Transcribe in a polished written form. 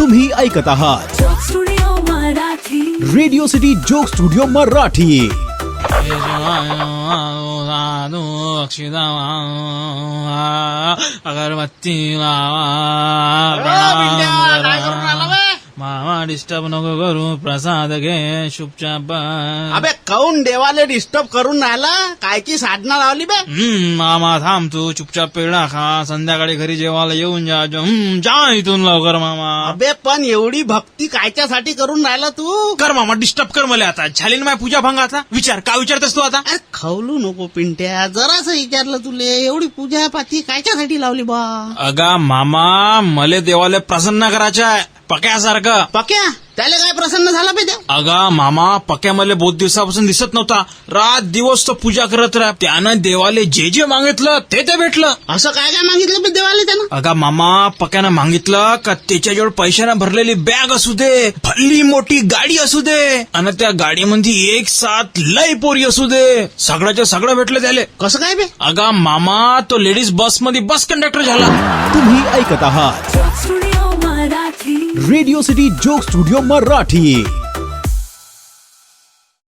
तुम्ही ऐकत आहात studio Marathi. Radio city joke studio Marathi. अगरबत्ती मामा डिस्टर्ब नको करू, प्रसाद घे शुभचाप. अबे काऊन देवाले डिस्टर्ब करून राहिला? कायची साधना लावली बे? मामा थांब तू, चुपचाप पेढा खा, संध्याकाळी घरी जेवायला येऊन जा. जा इथून लवकर मामा. अबे पण एवढी भक्ती कायच्यासाठी करून राहिला तू? कर मामा, डिस्टर्ब कर मला आता. झाली ना माझी पूजा भंग आता. विचार, काय विचारतेस तू आता? अरे खवलू नको पिंट्या, जरासं विचारलं तुले. एवढी पूजा पाती कायच्यासाठी लावली बा? अगा मामा, मले देवाला प्रसन्न करायचं आहे पक्यासारखं. पक्या त्याला काय प्रसन्न झाला बे देव? अगा मामा, पक्या मला बहुत दिवसापासून दिसत नव्हता. रात दिवस तो पूजा करत राह. त्यानं देवाले जे जे मागितलं ते भेटलं. असं काय काय मागितलं बे देवाले त्यानं? अगा मामा, पक्यानं मागितलं का त्याच्याजवळ पैशानं भरलेली बॅग असू दे, भल्ली मोठी गाडी असू दे, आणि त्या गाडीमध्ये एक साथ लय पोरी असू दे. सगळ्याच्या सगळं भेटलं त्याले. कसं काय बे? अगा मामा, तो लेडीज बस मध्ये बस कंडक्टर झाला. तुम्ही ऐकत आहात studio Marathi. Radio city joke studio Marathi.